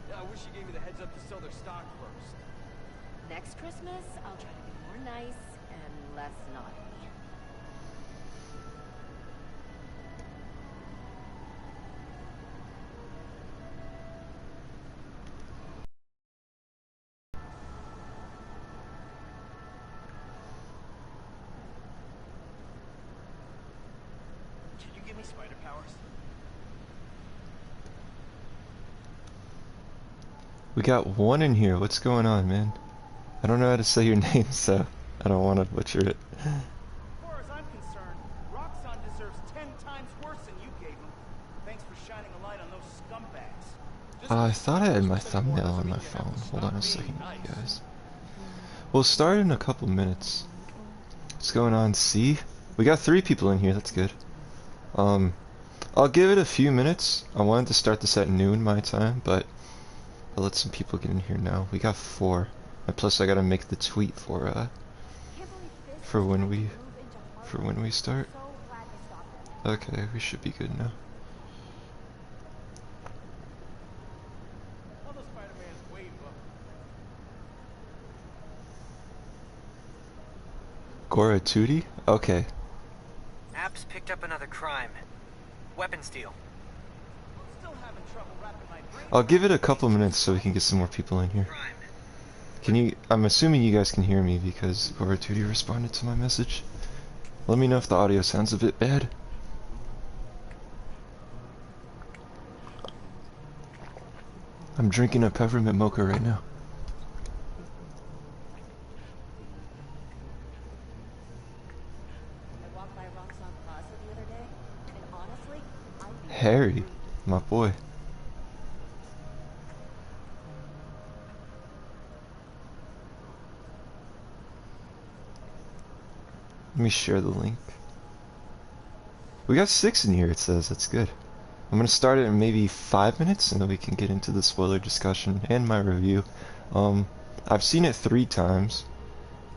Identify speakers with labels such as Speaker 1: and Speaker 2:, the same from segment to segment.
Speaker 1: Yeah, I wish you gave me the heads up to sell their stock first.
Speaker 2: Next Christmas, I'll try to be more nice and less naughty.
Speaker 1: Can you give me spider powers?
Speaker 3: We got one in here. What's going on, man? I don't know how to say your name, so I don't want to butcher it.
Speaker 1: As far as I'm concerned, Roxxon deserves 10 times worse than you gave him. Thanks for shining a light on those scumbags.
Speaker 3: I thought I had my thumbnail on my phone. Hold on a second, you guys. We'll start in a couple minutes. What's going on, C? We got 3 people in here, that's good. I'll give it a few minutes. I wanted to start this at noon my time, but I'll let some people get in here now. We got 4. And plus I gotta make the tweet for when we start. Okay, we should be good now. Gora Tootie? Okay.
Speaker 4: Apps picked up another crime. Weapon steal.
Speaker 3: I'll give it a couple minutes so we can get some more people in here. Can you... I'm assuming you guys can hear me because Gora Tootie responded to my message. Let me know if the audio sounds a bit bad. I'm drinking a peppermint mocha right now. Harry, my boy. Let me share the link. We got 6 in here, it says. That's good. I'm gonna start it in maybe 5 minutes, and then we can get into the spoiler discussion and my review. I've seen it 3 times.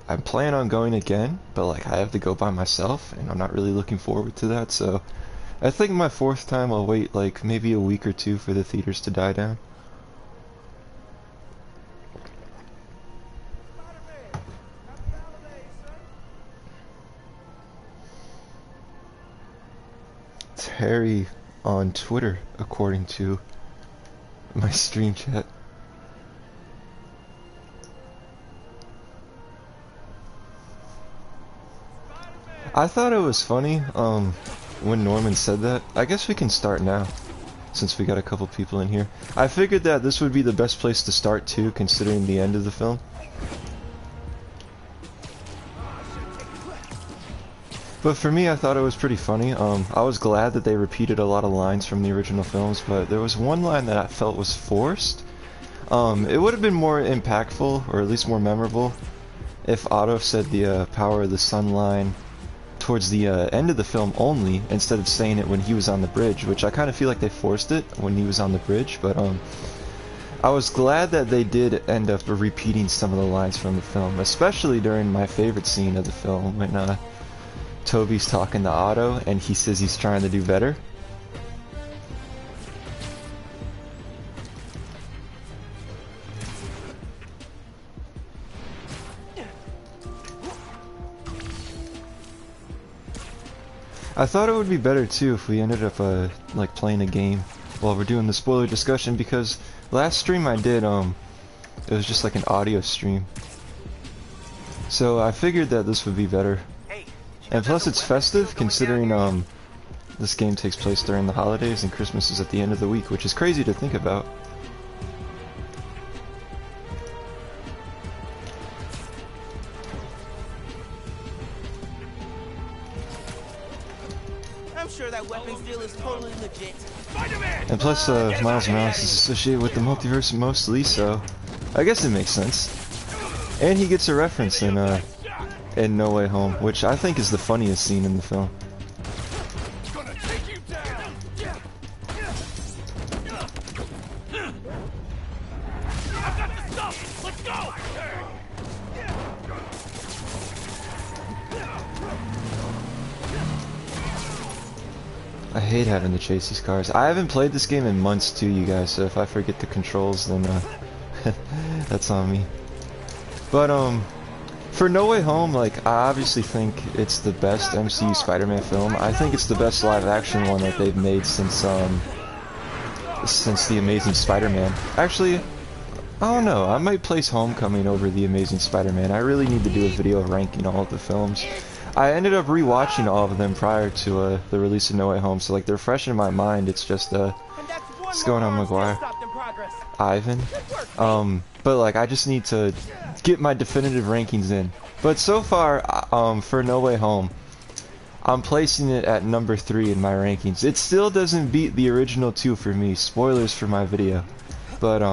Speaker 3: I plan on going again, but like I have to go by myself, and I'm not really looking forward to that, so I think my 4th time I'll wait like maybe a week or 2 for the theaters to die down. It's Harry on Twitter, according to my stream chat. I thought it was funny, when Norman said that. I guess we can start now, since we got a couple people in here. I figured that this would be the best place to start too, considering the end of the film. But for me, I thought it was pretty funny. I was glad that they repeated a lot of lines from the original films, but there was one line that I felt was forced. It would have been more impactful, or at least more memorable, if Otto said the power of the sun line towards the end of the film only, instead of saying it when he was on the bridge, which I kind of feel like they forced it when he was on the bridge, but I was glad that they did end up repeating some of the lines from the film, especially during my favorite scene of the film, when Toby's talking to Otto and he says he's trying to do better. I thought it would be better too if we ended up like playing a game while we're doing the spoiler discussion, because last stream I did it was just like an audio stream. So I figured that this would be better. And plus it's festive, considering this game takes place during the holidays and Christmas is at the end of the week, which is crazy to think about.
Speaker 5: I'm sure that weapons deal is totally legit.
Speaker 3: And plus Miles Morales is associated with the multiverse mostly, so I guess it makes sense. And he gets a reference in No Way Home, which I think is the funniest scene in the film. I hate having to chase these cars. I haven't played this game in months too, you guys, so if I forget the controls, then that's on me. But for No Way Home, like, I obviously think it's the best MCU Spider-Man film. I think it's the best live-action one that they've made since The Amazing Spider-Man. Actually, I don't know. I might place Homecoming over The Amazing Spider-Man. I really need to do a video ranking all of the films. I ended up rewatching all of them prior to the release of No Way Home, so like they're fresh in my mind. It's just what's going on, McGuire? Ivan. But like I just need to get my definitive rankings in. But so far, for No Way Home, I'm placing it at number 3 in my rankings. It still doesn't beat the original 2 for me. Spoilers for my video. But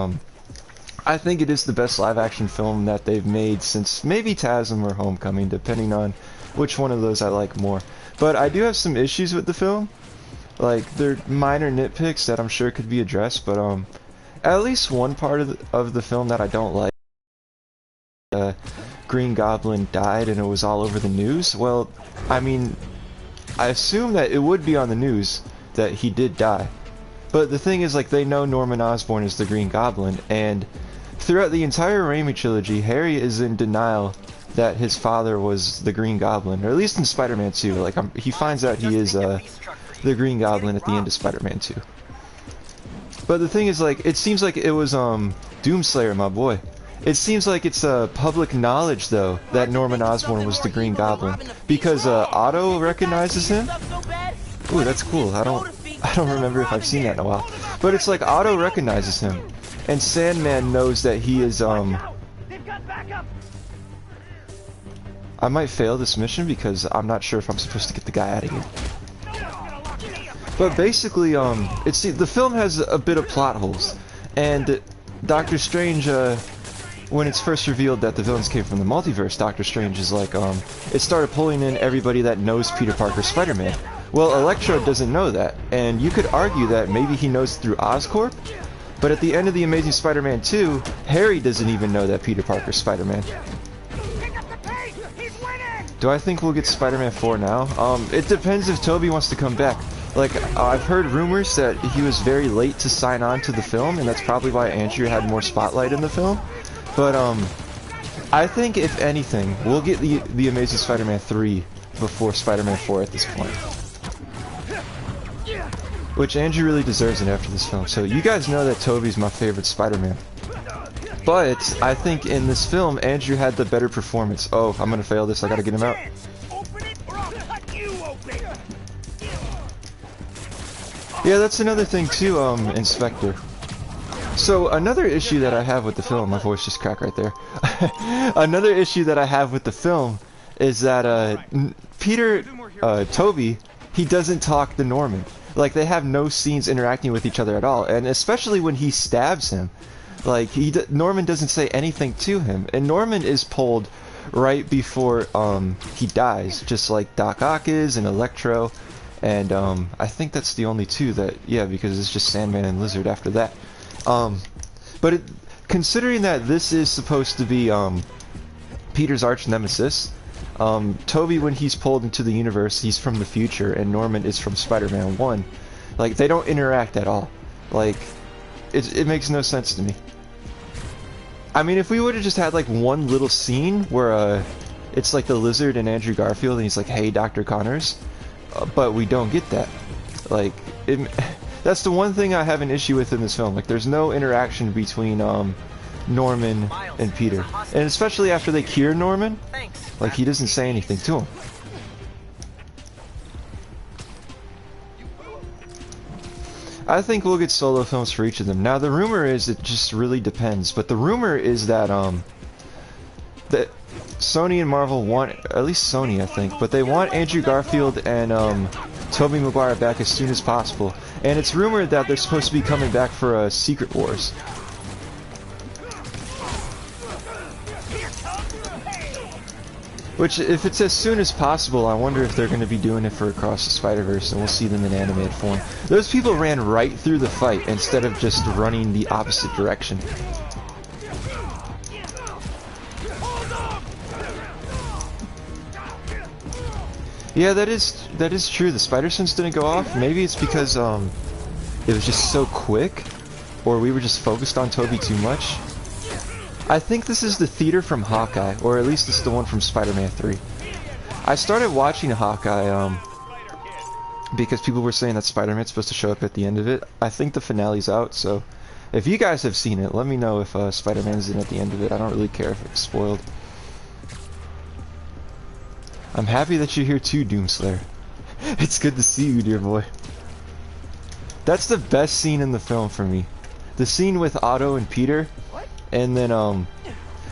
Speaker 3: I think it is the best live-action film that they've made since maybe TASM or Homecoming, depending on which one of those I like more. But I do have some issues with the film. Like, they're minor nitpicks that I'm sure could be addressed, but at least one part of the film that I don't like, Green Goblin died and it was all over the news. Well, I mean, I assume that it would be on the news that he did die. But the thing is, like, they know Norman Osborn is the Green Goblin, and throughout the entire Raimi trilogy, Harry is in denial that his father was the Green Goblin, or at least in Spider-Man 2. Like, he finds out he is the Green Goblin at the end of Spider-Man 2. But the thing is, like, it seems like it was Doomslayer, my boy. It seems like it's public knowledge, though, that Norman Osborn was the Green Goblin, because Otto recognizes him. Ooh, that's cool. I don't remember if I've seen that in a while, but it's like Otto recognizes him, and Sandman knows that he is I might fail this mission because I'm not sure if I'm supposed to get the guy out of here. But basically, the film has a bit of plot holes, and Doctor Strange, when it's first revealed that the villains came from the multiverse, Doctor Strange is like, it started pulling in everybody that knows Peter Parker Spider-Man. Well, Electro doesn't know that, and you could argue that maybe he knows through Oscorp, but at the end of The Amazing Spider-Man 2, Harry doesn't even know that Peter Parker's Spider-Man. Do I think we'll get Spider-Man 4 now? It depends if Tobey wants to come back. Like, I've heard rumors that he was very late to sign on to the film, and that's probably why Andrew had more spotlight in the film. But, I think, if anything, we'll get the Amazing Spider-Man 3 before Spider-Man 4 at this point. Which Andrew really deserves it after this film. So, you guys know that Tobey's my favorite Spider-Man. But, I think in this film, Andrew had the better performance. Oh, I'm gonna fail this, I gotta get him out. Yeah, that's another thing too, Inspector. So, another issue that I have with the film, my voice just cracked right there. Another issue that I have with the film is that, Tobey, he doesn't talk to Norman. Like, they have no scenes interacting with each other at all, and especially when he stabs him. Like, Norman doesn't say anything to him, and Norman is pulled right before, he dies, just like Doc Ock is and Electro, and, I think that's the only two that, yeah, because it's just Sandman and Lizard after that. But considering that this is supposed to be, Peter's arch nemesis, Tobey, when he's pulled into the universe, he's from the future, and Norman is from Spider-Man 1. Like, they don't interact at all. Like, it makes no sense to me. I mean, if we would've just had, like, one little scene where, it's like the Lizard and Andrew Garfield, and he's like, hey, Dr. Connors, but we don't get that. Like, that's the one thing I have an issue with in this film. Like, there's no interaction between, Norman and Peter. And especially after they cure Norman, like, he doesn't say anything to him. I think we'll get solo films for each of them. Now, the rumor is it just really depends, but the rumor is that, that Sony and Marvel want, at least Sony, I think, but they want Andrew Garfield and, Tobey Maguire back as soon as possible. And it's rumored that they're supposed to be coming back for, Secret Wars. Which, if it's as soon as possible, I wonder if they're going to be doing it for Across the Spider-Verse, and we'll see them in animated form. Those people ran right through the fight, instead of just running the opposite direction. Yeah, that is true. The spider sense didn't go off. Maybe it's because it was just so quick, or we were just focused on Toby too much. I think this is the theater from Hawkeye, or at least it's the one from Spider-Man 3. I started watching Hawkeye because people were saying that Spider-Man's supposed to show up at the end of it. I think the finale's out, so if you guys have seen it, let me know if Spider-Man's in at the end of it. I don't really care if it's spoiled. I'm happy that you're here too, Doomslayer. It's good to see you, dear boy. That's the best scene in the film for me. The scene with Otto and Peter, and then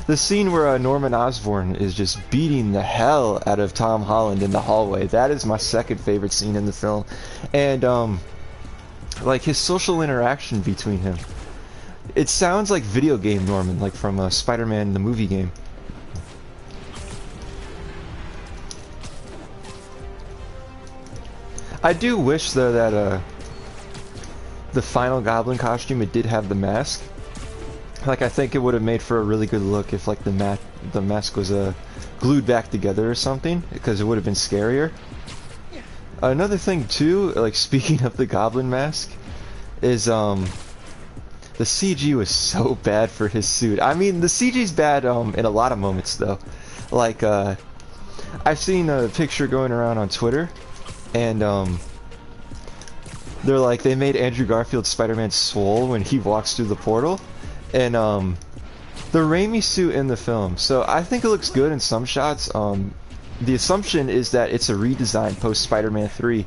Speaker 3: the scene where Norman Osborn is just beating the hell out of Tom Holland in the hallway. That is my second favorite scene in the film. And like his social interaction between him. It sounds like video game Norman, like from Spider-Man the movie game. I do wish though that the final Goblin costume, it did have the mask. Like I think it would have made for a really good look if like the mask was glued back together or something, because it would have been scarier. Another thing too, like speaking of the Goblin mask, is the CG was so bad for his suit. I mean the CG's bad in a lot of moments though. Like I've seen a picture going around on Twitter, and they're like, they made Andrew Garfield's Spider-Man swole when he walks through the portal, and the Raimi suit in the film. So I think it looks good in some shots. The assumption is that it's a redesign post Spider-Man 3,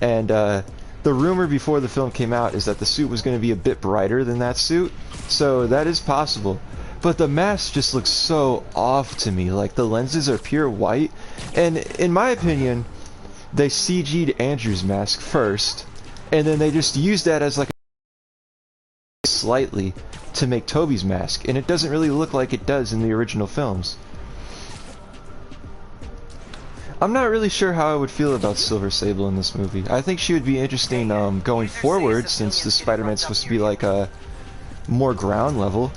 Speaker 3: and the rumor before the film came out is that the suit was going to be a bit brighter than that suit, so that is possible. But the mask just looks so off to me. Like the lenses are pure white, and in my opinion, they CG'd Andrew's mask first, and then they just used that as like a slightly to make Toby's mask, and it doesn't really look like it does in the original films. I'm not really sure how I would feel about Silver Sable in this movie. I think she would be interesting going forward, since the Spider-Man's supposed to be like a more ground level.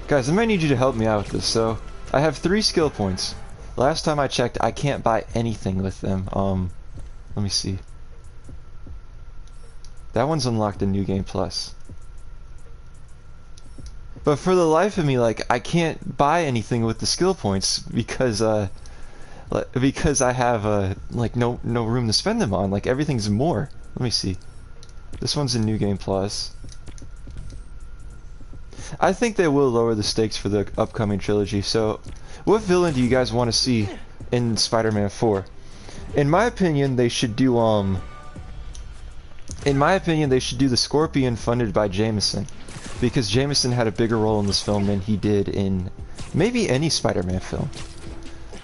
Speaker 3: Guys, I might need you to help me out with this. So, I have 3 skill points. Last time I checked, I can't buy anything with them. Let me see. That one's unlocked in New Game Plus. But for the life of me, like, I can't buy anything with the skill points because I have like no room to spend them on. Like everything's more. Let me see. This one's in New Game Plus. I think they will lower the stakes for the upcoming trilogy. So, what villain do you guys want to see in Spider-Man 4? In my opinion, they should do the Scorpion funded by Jameson, because Jameson had a bigger role in this film than he did in maybe any Spider-Man film.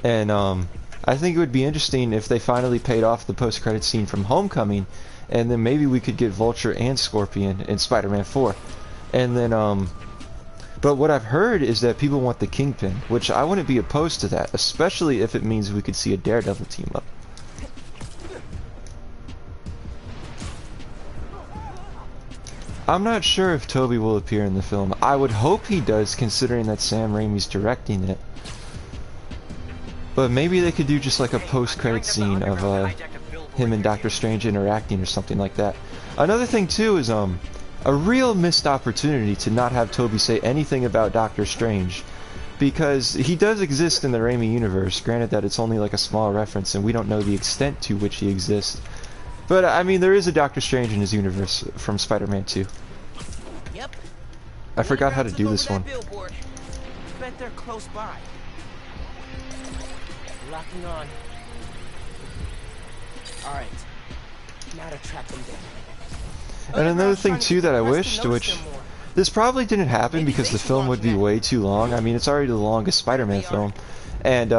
Speaker 3: And I think it would be interesting if they finally paid off the post-credit scene from Homecoming, and then maybe we could get Vulture and Scorpion in Spider-Man 4. And then but what I've heard is that people want the Kingpin, which I wouldn't be opposed to that, especially if it means we could see a Daredevil team up. I'm not sure if Toby will appear in the film. I would hope he does, considering that Sam Raimi's directing it. But maybe they could do just like a post-credit scene of him and Doctor Strange interacting or something like that. Another thing too is a real missed opportunity to not have Toby say anything about Doctor Strange, because he does exist in the Raimi universe, granted that it's only like a small reference and we don't know the extent to which he exists. But I mean, there is a Doctor Strange in his universe from Spider-Man 2.
Speaker 5: Yep.
Speaker 3: I forgot how to do this one.
Speaker 5: Billboard. Bet they're close by. Locking on. Alright. Now to track them down.
Speaker 3: And another thing too that I wished, which this probably didn't happen because the film would be way too long. I mean, it's already the longest Spider-Man film. And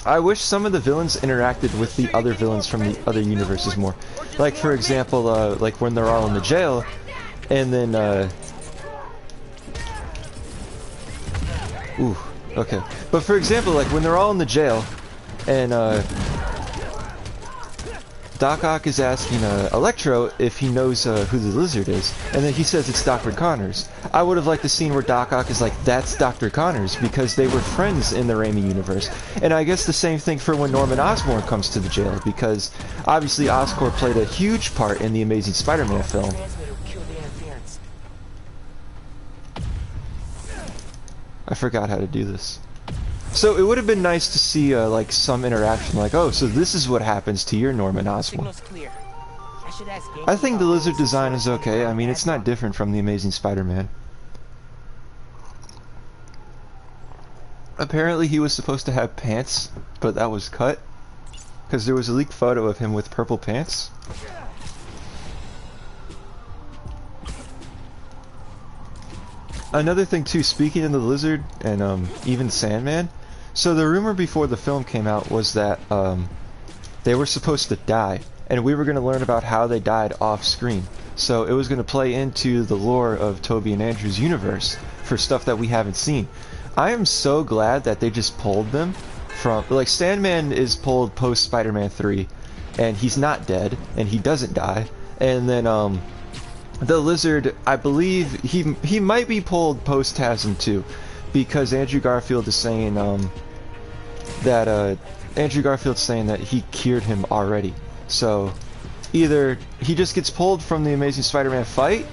Speaker 3: I wish some of the villains interacted with the other villains from the other universes more. Like, for example, like when they're all in the jail, and then, ooh, okay. But for example, like when they're all in the jail, and, Doc Ock is asking Electro if he knows who the lizard is, and then he says it's Dr. Connors. I would have liked the scene where Doc Ock is like, that's Dr. Connors, because they were friends in the Raimi universe. And I guess the same thing for when Norman Osborn comes to the jail, because obviously Oscorp played a huge part in the Amazing Spider-Man film. I forgot how to do this. So it would have been nice to see like some interaction, like, oh, so this is what happens to your Norman Osborn. I think the lizard design is okay. I mean, it's not different from the Amazing Spider-Man. Apparently he was supposed to have pants, but that was cut, because there was a leaked photo of him with purple pants. Another thing too, speaking of the lizard and even Sandman, so the rumor before the film came out was that they were supposed to die, and we were going to learn about how they died off screen. So it was going to play into the lore of Tobey and Andrew's universe for stuff that we haven't seen. I am so glad that they just pulled them from, like, Sandman is pulled post Spider-Man 3, and he's not dead, and he doesn't die, and then the lizard, I believe he might be pulled post TASM 2, because Andrew Garfield is saying that he cured him already. So either he just gets pulled from the Amazing Spider-Man fight,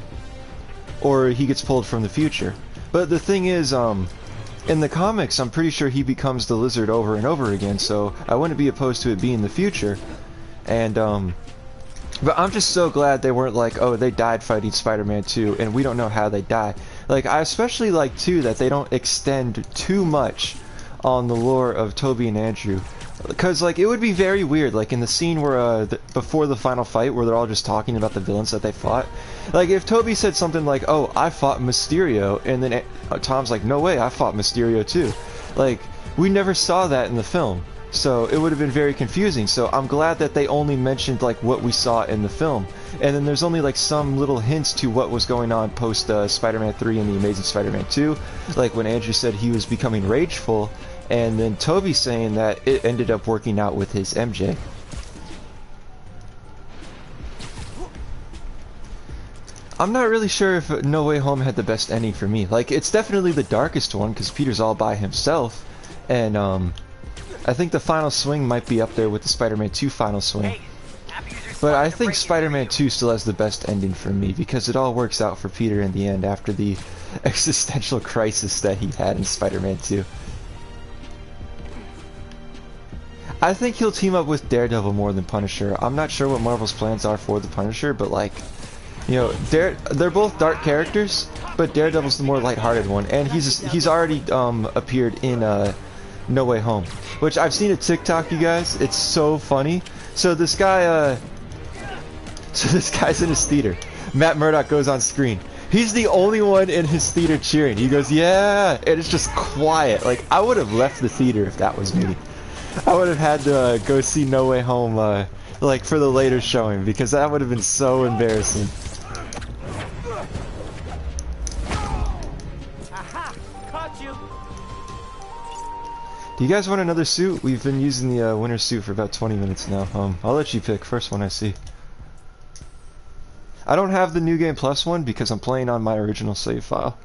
Speaker 3: or he gets pulled from the future. But the thing is, in the comics, I'm pretty sure he becomes the lizard over and over again, so I wouldn't be opposed to it being the future. And but I'm just so glad they weren't like, oh, they died fighting Spider-Man 2, and we don't know how they die. Like, I especially like, too, that they don't extend too much on the lore of Tobey and Andrew. Because, like, it would be very weird, like, in the scene where, before the final fight, where they're all just talking about the villains that they fought. Like, if Tobey said something like, oh, I fought Mysterio, and then Tom's like, no way, I fought Mysterio, too. Like, we never saw that in the film. So it would have been very confusing. So I'm glad that they only mentioned like what we saw in the film, and then there's only like some little hints to what was going on post Spider-Man 3 and the Amazing Spider-Man 2, like when Andrew said he was becoming rageful, and then Tobey saying that it ended up working out with his MJ. I'm not really sure if No Way Home had the best ending for me. Like, it's definitely the darkest one because Peter's all by himself, and I think the final swing might be up there with the Spider-Man 2 final swing. But I think Spider-Man 2 still has the best ending for me, because it all works out for Peter in the end after the existential crisis that he had in Spider-Man 2. I think he'll team up with Daredevil more than Punisher. I'm not sure what Marvel's plans are for the Punisher, but like, you know, they're both dark characters, but Daredevil's the more lighthearted one, and he's already appeared in No Way Home, which I've seen a TikTok, you guys. It's so funny. So this guy, this guy's in his theater. Matt Murdock goes on screen. He's the only one in his theater cheering. He goes, yeah, and it's just quiet. Like, I would have left the theater if that was me. I would have had to go see No Way Home, like for the later showing, because that would have been so embarrassing. Do you guys want another suit? We've been using the winter suit for about 20 minutes now. I'll let you pick. First one I see. I don't have the New Game Plus one because I'm playing on my original save file.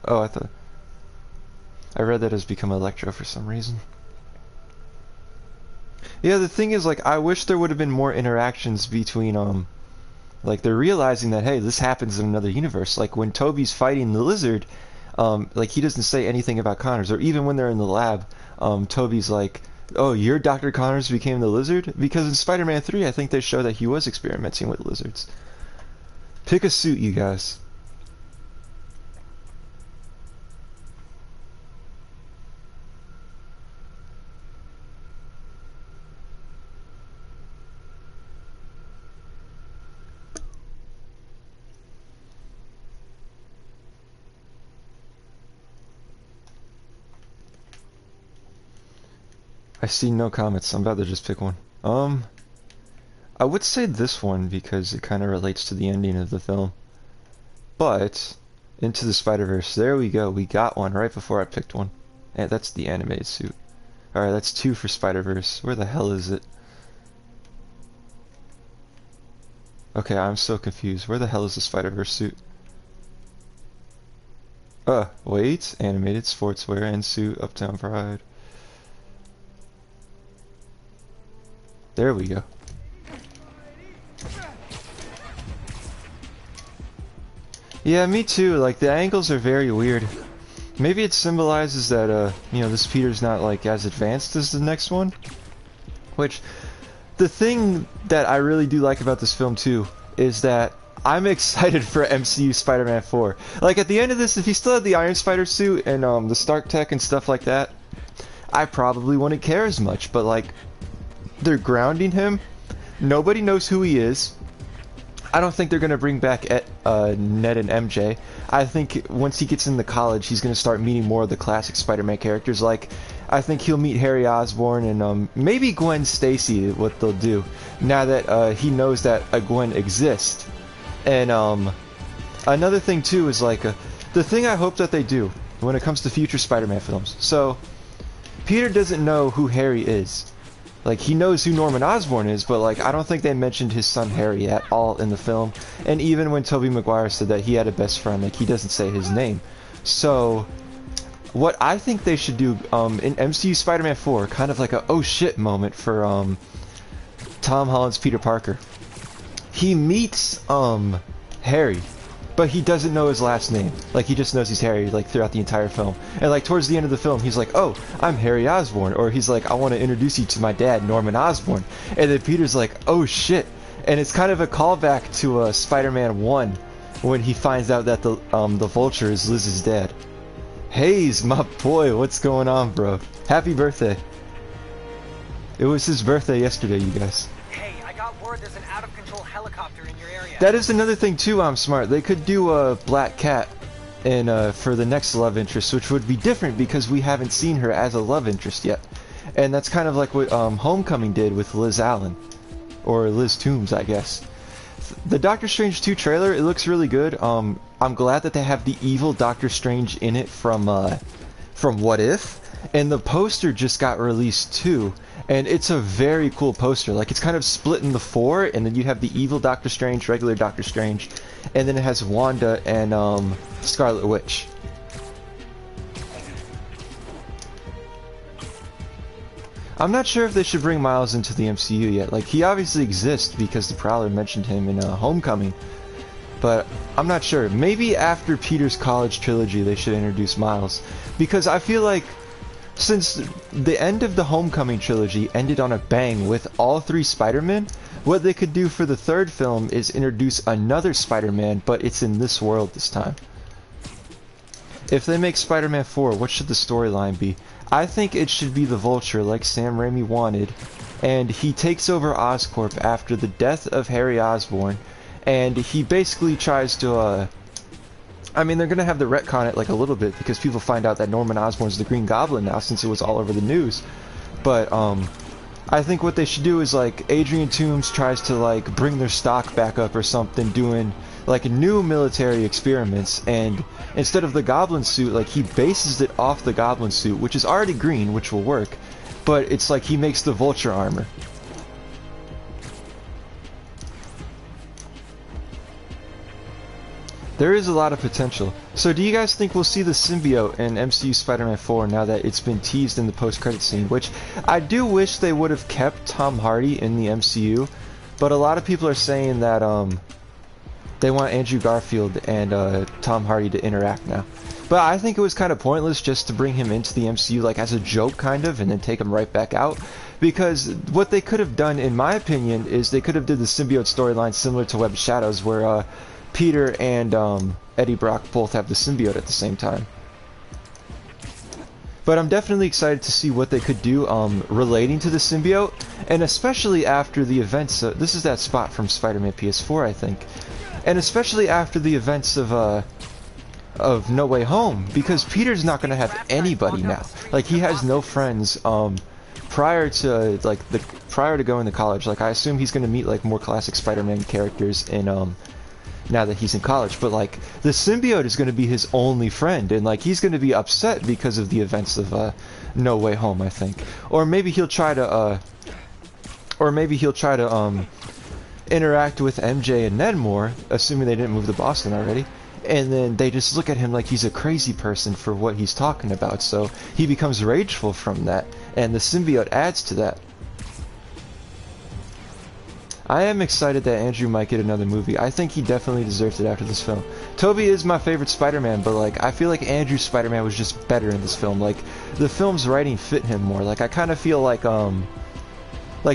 Speaker 3: Oh, I read that has become Electro for some reason. Yeah, the thing is, like, I wish there would have been more interactions between, like, they're realizing that, hey, this happens in another universe. Like, when Tobey's fighting the lizard, like, he doesn't say anything about Connors. Or even when they're in the lab, Tobey's like, oh, your Dr. Connors became the lizard? Because in Spider-Man 3, I think they show that he was experimenting with lizards. Pick a suit, you guys. I see no comments. I'm about to just pick one. I would say this one because it kind of relates to the ending of the film. But Into the Spider-Verse. There we go. We got one right before I picked one. And that's the animated suit. Alright, that's 2 for Spider-Verse. Where the hell is it? Okay, I'm so confused. Where the hell is the Spider-Verse suit? Wait. Animated sportswear and suit. Uptown Pride. There we go. Yeah, me too. Like, the angles are very weird. Maybe it symbolizes that, you know, this Peter's not, like, as advanced as the next one. Which, the thing that I really do like about this film, too, is that I'm excited for MCU Spider-Man 4. Like, at the end of this, if he still had the Iron Spider suit and, the Stark Tech and stuff like that, I probably wouldn't care as much. But, like, they're grounding him. Nobody knows who he is. I don't think they're going to bring back Ned and MJ. I think once he gets into college, he's going to start meeting more of the classic Spider-Man characters. Like, I think he'll meet Harry Osborn and maybe Gwen Stacy, what they'll do, now that he knows that a Gwen exists. And another thing, too, is like, the thing I hope that they do when it comes to future Spider-Man films. So, Peter doesn't know who Harry is. Like, he knows who Norman Osborn is, but, like, I don't think they mentioned his son Harry at all in the film. And even when Tobey Maguire said that he had a best friend, like, he doesn't say his name. So, what I think they should do in MCU Spider-Man 4, kind of like a oh shit moment for Tom Holland's Peter Parker. He meets Harry, but he doesn't know his last name. Like, he just knows he's Harry, like, throughout the entire film. And, like, towards the end of the film, he's like, oh, I'm Harry Osborn. Or he's like, I want to introduce you to my dad, Norman Osborn. And then Peter's like, oh, shit. And it's kind of a callback to Spider-Man 1, when he finds out that the Vulture is Liz's dad. Hayes, my boy, what's going on, bro? Happy birthday. It was his birthday yesterday, you guys.
Speaker 4: Hey, I got word there's an out-of-control helicopter in your area.
Speaker 3: That is another thing too. I'm smart. They could do a Black Cat, and for the next love interest, which would be different because we haven't seen her as a love interest yet, and that's kind of like what Homecoming did with Liz Allen, or Liz Toombs, I guess. The Doctor Strange 2 trailer, it looks really good. I'm glad that they have the evil Doctor Strange in it from What If, and the poster just got released too. And it's a very cool poster. Like, it's kind of split into 4, and then you have the evil Doctor Strange, regular Doctor Strange, and then it has Wanda and Scarlet Witch. I'm not sure if they should bring Miles into the MCU yet. Like, he obviously exists because the Prowler mentioned him in Homecoming, but I'm not sure. Maybe after Peter's college trilogy they should introduce Miles, because I feel like since the end of the Homecoming trilogy ended on a bang with all 3 Spider-Men, what they could do for the 3rd film is introduce another Spider-Man, but it's in this world this time. If they make Spider-Man 4, what should the storyline be? I think it should be the Vulture, like Sam Raimi wanted, and he takes over Oscorp after the death of Harry Osborn, and he basically tries to, I mean, they're gonna have to retcon it like a little bit because people find out that Norman Osborn's the Green Goblin now since it was all over the news. But I think what they should do is, like, Adrian Toombs tries to, like, bring their stock back up or something, doing like new military experiments, and instead of the Goblin suit, like, he bases it off the Goblin suit, which is already green, which will work, but it's like he makes the Vulture armor. There is a lot of potential. So do you guys think we'll see the symbiote in MCU Spider-Man 4 now that it's been teased in the post-credit scene? Which I do wish they would have kept Tom Hardy in the MCU, but a lot of people are saying that they want Andrew Garfield and Tom Hardy to interact now. But I think it was kind of pointless just to bring him into the MCU like as a joke kind of, and then take him right back out. Because what they could have done, in my opinion, is they could have did the symbiote storyline similar to Web of Shadows, where Peter and Eddie Brock both have the symbiote at the same time. But I'm definitely excited to see what they could do relating to the symbiote, and especially after the events. This is that spot from Spider-Man PS4, I think, and especially after the events of No Way Home, because Peter's not going to have anybody now. Like, he has no friends prior to going to college. Like, I assume he's going to meet like more classic Spider-Man characters in now that he's in college. But like the symbiote is going to be his only friend, and like he's going to be upset because of the events of No Way Home, I think. Or maybe he'll try to interact with MJ and Ned more, assuming they didn't move to Boston already. And then they just look at him like he's a crazy person for what he's talking about, so he becomes rageful from that, and the symbiote adds to that. I am excited that Andrew might get another movie. I think he definitely deserves it after this film. Tobey is my favorite Spider-Man, but like I feel like Andrew's Spider-Man was just better in this film. Like the film's writing fit him more. Like I kind of feel like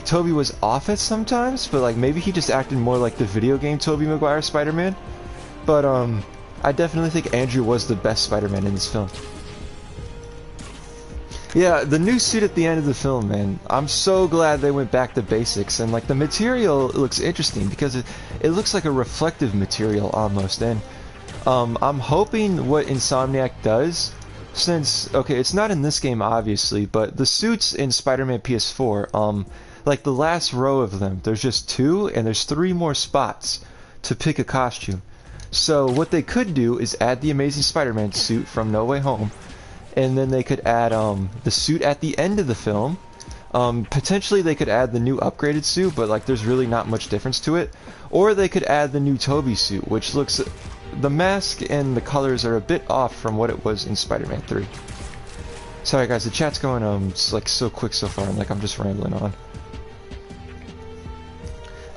Speaker 3: Tobey was off it sometimes, but like maybe he just acted more like the video game Tobey Maguire Spider-Man. But I definitely think Andrew was the best Spider-Man in this film. Yeah, the new suit at the end of the film, man. I'm so glad they went back to basics, and like the material looks interesting because it looks like a reflective material almost. And I'm hoping what Insomniac does, since okay, it's not in this game obviously, but the suits in Spider-Man PS4, like the last row of them, there's just 2, and there's 3 more spots to pick a costume. So what they could do is add the Amazing Spider-Man suit from No Way Home, and then they could add the suit at the end of the film. Potentially they could add the new upgraded suit, but like there's really not much difference to it. Or they could add the new Tobey suit, which looks, the mask and the colors are a bit off from what it was in Spider-Man 3. Sorry guys, the chat's going it's like so quick so far, and like I'm just rambling on.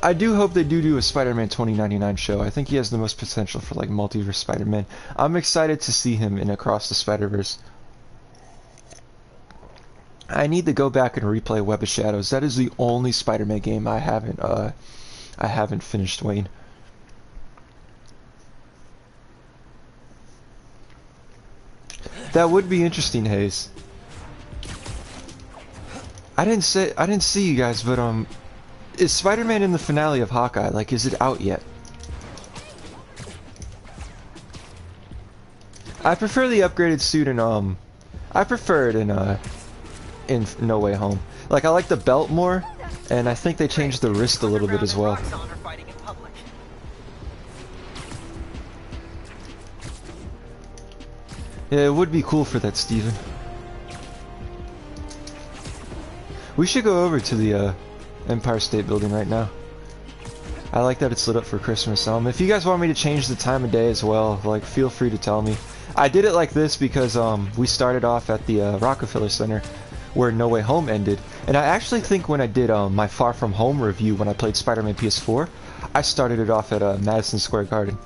Speaker 3: I do hope they do a Spider-Man 2099 show. I think he has the most potential for like multiverse Spider-Man. I'm excited to see him in Across the Spider-Verse. I need to go back and replay Web of Shadows. That is the only Spider-Man game I haven't finished, Wayne. That would be interesting, Hayes. I didn't see you guys, but is Spider-Man in the finale of Hawkeye? Like, is it out yet? I prefer the upgraded suit in I prefer it in No Way Home. Like, I like the belt more, and I think they changed the wrist a little bit as well. Yeah, it would be cool for that, Steven. We should go over to the Empire State Building right now. I like that it's lit up for Christmas. If you guys want me to change the time of day as well, like feel free to tell me. I did it like this because we started off at the Rockefeller Center where No Way Home ended, and I actually think when I did my Far From Home review when I played Spider-Man PS4, I started it off at Madison Square Garden.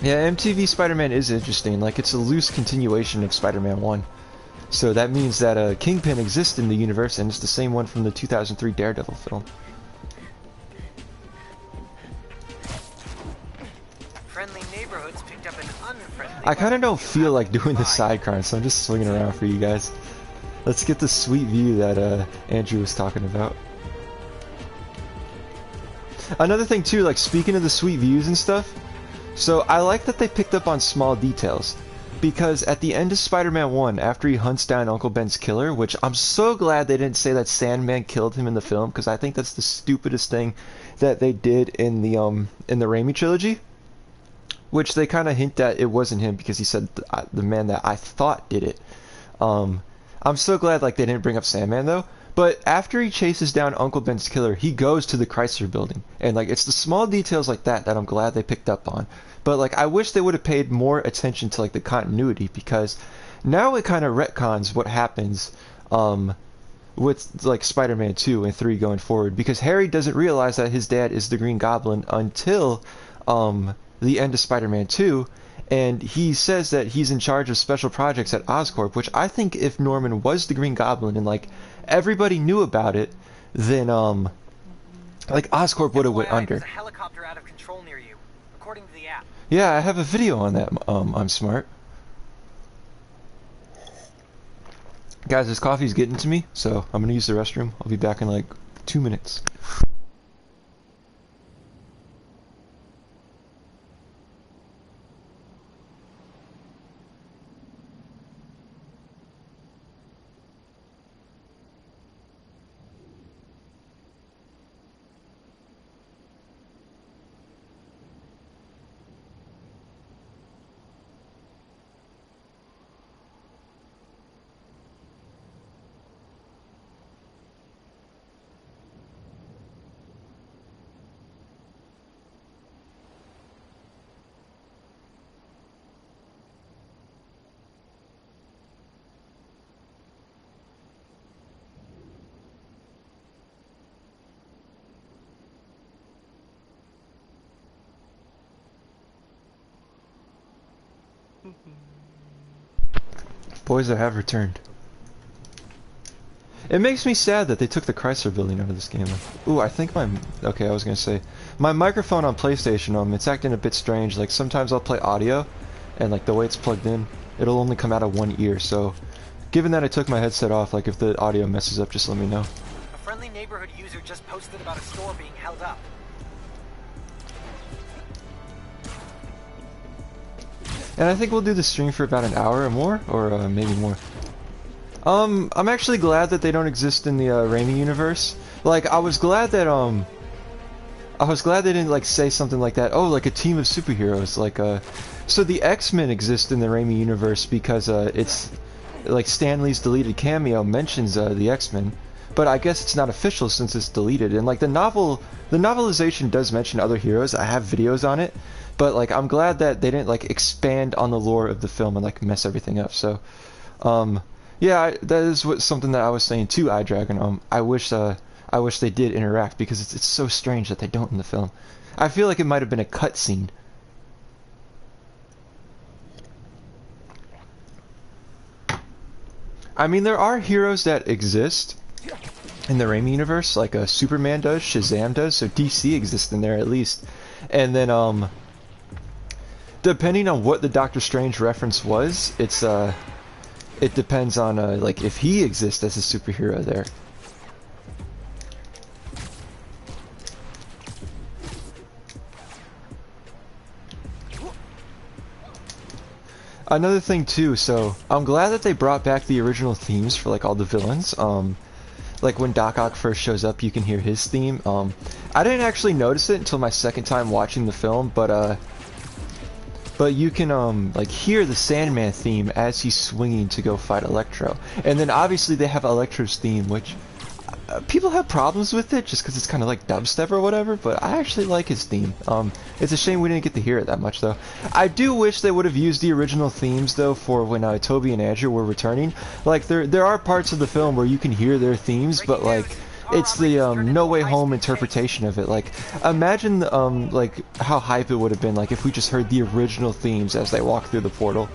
Speaker 3: Yeah, MTV Spider-Man is interesting. Like, it's a loose continuation of Spider-Man 1. So that means that Kingpin exists in the universe, and it's the same one from the 2003 Daredevil film.
Speaker 4: Friendly neighborhoods picked up an unfriendly.
Speaker 3: I kind of don't feel like doing the sidecar, so I'm just swinging around for you guys. Let's get the sweet view that Andrew was talking about. Another thing too, like speaking of the sweet views and stuff, so I like that they picked up on small details. Because at the end of Spider-Man 1, after he hunts down Uncle Ben's killer, which I'm so glad they didn't say that Sandman killed him in the film, because I think that's the stupidest thing that they did in the Raimi trilogy. Which they kind of hint that it wasn't him, because he said the man that I thought did it. I'm so glad like they didn't bring up Sandman though. But after he chases down Uncle Ben's killer, he goes to the Chrysler Building, and like it's the small details like that that I'm glad they picked up on. But like I wish they would have paid more attention to like the continuity, because now it kind of retcons what happens with like Spider-Man 2 and 3 going forward, because Harry doesn't realize that his dad is the Green Goblin until the end of Spider-Man 2, and he says that he's in charge of special projects at Oscorp, which I think if Norman was the Green Goblin and like everybody knew about it, then like Oscorp would have went under.
Speaker 4: There's a helicopter out of control near you, according to the app.
Speaker 3: Yeah, I have a video on that. I'm smart. Guys, this coffee's getting to me, so I'm gonna use the restroom. I'll be back in like 2 minutes. Boys that have returned. It makes me sad that they took the Chrysler building out of this game. Ooh, I think my... Okay, I was gonna say... My microphone on PlayStation, it's acting a bit strange. Like, sometimes I'll play audio, and like, the way it's plugged in, it'll only come out of one ear, so... Given that I took my headset off, like, if the audio messes up, just let me know.
Speaker 4: A friendly neighborhood user just posted about a store being held up.
Speaker 3: And I think we'll do the stream for about an hour or more, or maybe more. I'm actually glad that they don't exist in the Raimi universe. Like, I was glad they didn't like say something like that. Oh, like a team of superheroes. Like, so the X-Men exist in the Raimi universe because it's like Stan Lee's deleted cameo mentions the X-Men, but I guess it's not official since it's deleted. And like the novelization does mention other heroes. I have videos on it. But like, I'm glad that they didn't like expand on the lore of the film and like mess everything up. So, yeah, that is something that I was saying too, iDragon. I wish they did interact because it's so strange that they don't in the film. I feel like it might have been a cutscene. I mean, there are heroes that exist in the Raimi universe, like Superman does, Shazam does, so DC exists in there at least. And then, depending on what the Doctor Strange reference was, it depends on like if he exists as a superhero there. Another thing too, so I'm glad that they brought back the original themes for like all the villains. Like when Doc Ock first shows up, you can hear his theme. I didn't actually notice it until my second time watching the film, but you can like hear the Sandman theme as he's swinging to go fight Electro. And then obviously they have Electro's theme, which people have problems with it just because it's kind of like dubstep or whatever, but I actually like his theme. It's a shame we didn't get to hear it that much though. I do wish they would have used the original themes though for when Toby and Andrew were returning. Like there are parts of the film where you can hear their themes, but like it's the No Way Home interpretation of it. Like imagine like how hype it would have been like if we just heard the original themes as they walk through the portal.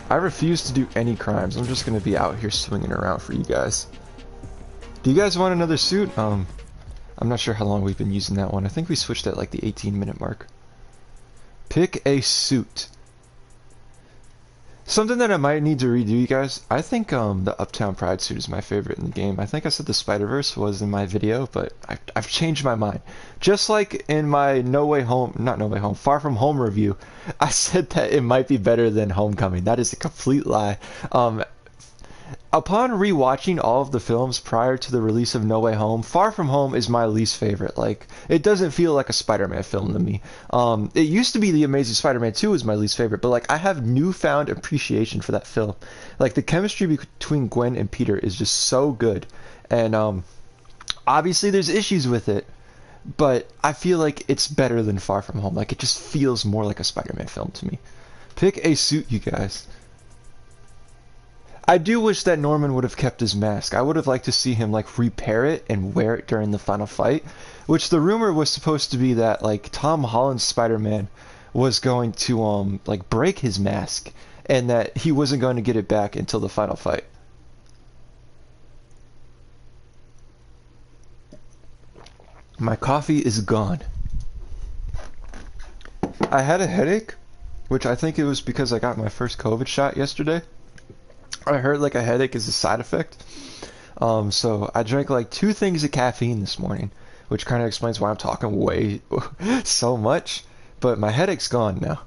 Speaker 3: I refuse to do any crimes. I'm just gonna be out here swinging around for you guys. Do you guys want another suit? I'm not sure how long we've been using that one. I think we switched at like the 18-minute mark. Pick a suit. Something that I might need to redo, you guys. I think the Uptown Pride suit is my favorite in the game. I think I said the Spider-Verse was in my video, but I've changed my mind. Just like in my Far From Home review, I said that it might be better than Homecoming. That is a complete lie. Upon rewatching all of the films prior to the release of No Way Home, Far From Home is my least favorite. Like, it doesn't feel like a Spider-Man film to me. It used to be The Amazing Spider-Man 2 was my least favorite, but like I have newfound appreciation for that film. Like the chemistry between Gwen and Peter is just so good. And obviously there's issues with it, but I feel like it's better than Far From Home. Like it just feels more like a Spider-Man film to me. Pick a suit, you guys. I do wish that Norman would have kept his mask. I would have liked to see him like repair it and wear it during the final fight, which the rumor was supposed to be that like Tom Holland's Spider-Man was going to like break his mask and that he wasn't going to get it back until the final fight. My coffee is gone. I had a headache, which I think it was because I got my first COVID shot yesterday. I heard like a headache is a side effect. So I drank like 2 things of caffeine this morning, which kind of explains why I'm talking way so much. But my headache's gone now.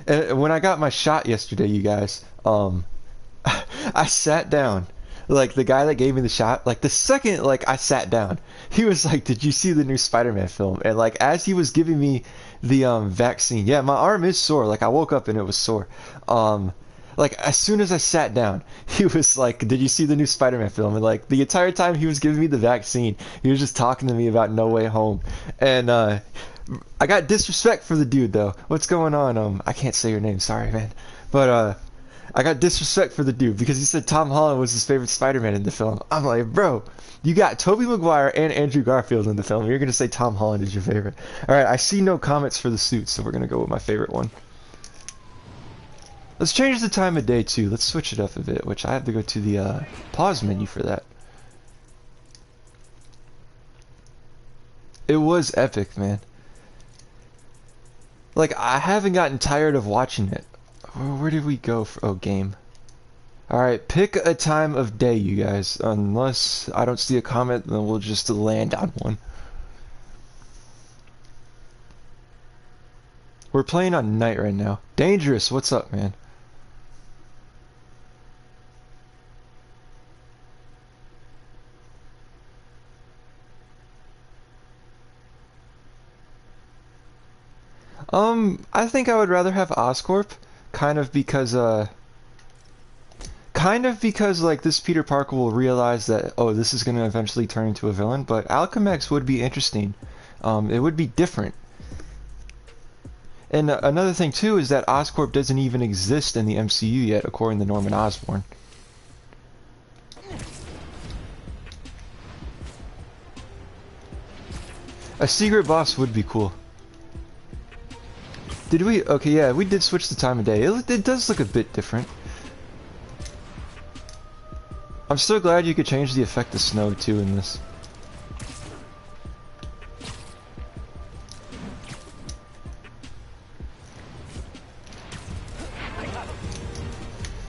Speaker 3: And when I got my shot yesterday, you guys, I sat down. Like the guy that gave me the shot, like the second like I sat down, he was like, "Did you see the new Spider-Man film?" And like as he was giving me the vaccine, yeah, my arm is sore. Like I woke up and it was sore. Like as soon as I sat down, he was like, "Did you see the new Spider-Man film?" And like the entire time he was giving me the vaccine, he was just talking to me about No Way Home. And I got disrespect for the dude though. What's going on? I can't say your name. Sorry, man. But I got disrespect for the dude because he said Tom Holland was his favorite Spider-Man in the film. I'm like, bro, you got Tobey Maguire and Andrew Garfield in the film. You're gonna say Tom Holland is your favorite. All right, I see no comments for the suit, so we're gonna go with my favorite one. Let's change the time of day too. Let's switch it up a bit, which I have to go to the pause menu for that. It was epic, man. Like, I haven't gotten tired of watching it. Where did we go for, oh, game. Alright, pick a time of day, you guys. Unless I don't see a comment, then we'll just land on one. We're playing on night right now. Dangerous, what's up, man? I think I would rather have Oscorp, kind of because like this Peter Parker will realize that, oh, this is gonna eventually turn into a villain, but Alchemax would be interesting. It would be different. And another thing too is that Oscorp doesn't even exist in the MCU yet, according to Norman Osborn. A secret boss would be cool. Did we? Okay, yeah, we did switch the time of day. It does look a bit different. I'm so glad you could change the effect of snow too in this.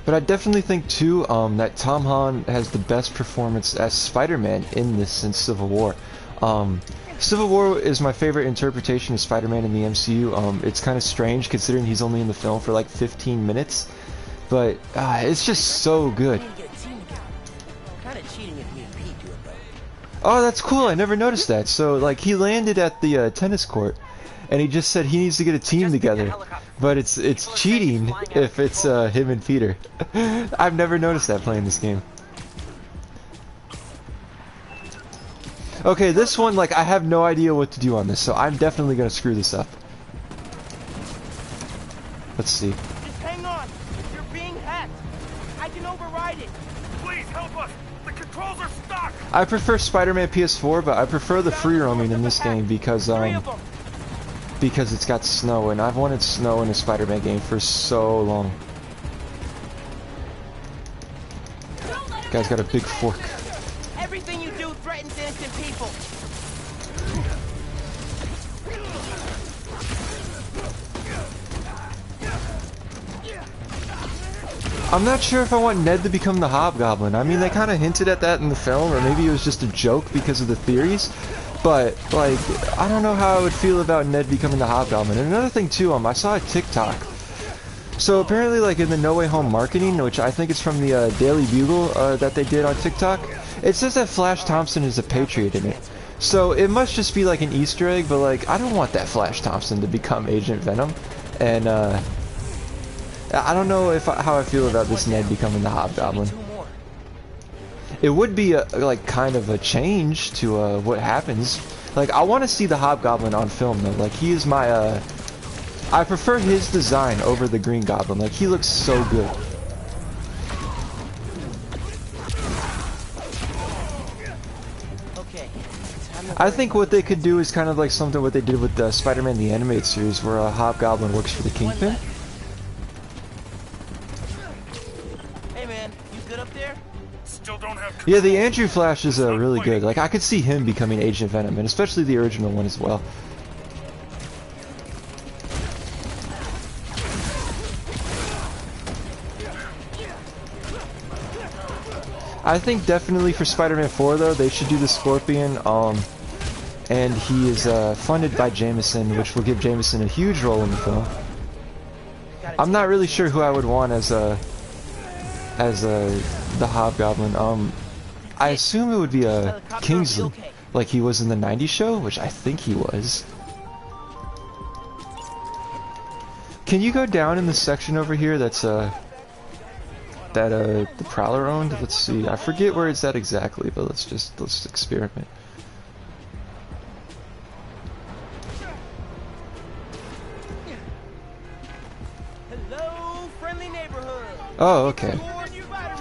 Speaker 3: But I definitely think too that Tom Holland has the best performance as Spider-Man in this since Civil War. Civil War is my favorite interpretation of Spider-Man in the MCU. It's kind of strange considering he's only in the film for like 15 minutes, but it's just so good. Oh, that's cool. I never noticed that. So like he landed at the tennis court, and he just said he needs to get a team together, but it's cheating if it's him and Peter. I've never noticed that playing this game. Okay, this one, like, I have no idea what to do on this, so I'm definitely gonna screw this up. Let's see.
Speaker 5: Just hang on. You're being hacked. I can override it.
Speaker 1: Please help us. The controls are stuck.
Speaker 3: I prefer Spider-Man PS4, but I prefer the free roaming in this game because it's got snow, and I've wanted snow in a Spider-Man game for so long. Guy's got a big fork.
Speaker 5: Everything you do threatens innocent people.
Speaker 3: I'm not sure if I want Ned to become the Hobgoblin. I mean, they kind of hinted at that in the film, or maybe it was just a joke because of the theories. But, like, I don't know how I would feel about Ned becoming the Hobgoblin. And another thing, too, I saw a TikTok. So apparently, like, in the No Way Home marketing, which I think is from the Daily Bugle that they did on TikTok, it says that Flash Thompson is a Patriot in it. So it must just be like an Easter egg, but like, I don't want that Flash Thompson to become Agent Venom. And I don't know how I feel about this Ned becoming the Hobgoblin. It would be like kind of a change to what happens. Like, I want to see the Hobgoblin on film though. Like, he is my I prefer his design over the Green Goblin. Like, he looks so good. I think what they could do is kind of like something what they did with the Spider-Man the Animated Series, where a Hobgoblin works for the Kingpin.
Speaker 5: Hey man, you good up there?
Speaker 1: Still don't have control.
Speaker 3: Yeah, the Andrew Flash is really good. Like, I could see him becoming Agent Venom, and especially the original one as well. I think definitely for Spider-Man 4 though, they should do the Scorpion, and he is funded by Jameson, which will give Jameson a huge role in the film. I'm not really sure who I would want as the Hobgoblin. I assume it would be Kingsley, like he was in the '90s show, which I think he was. Can you go down in the section over here that's the Prowler owned? Let's see. I forget where it's at exactly, but let's experiment.
Speaker 5: Hello, friendly neighborhood.
Speaker 3: Oh, okay.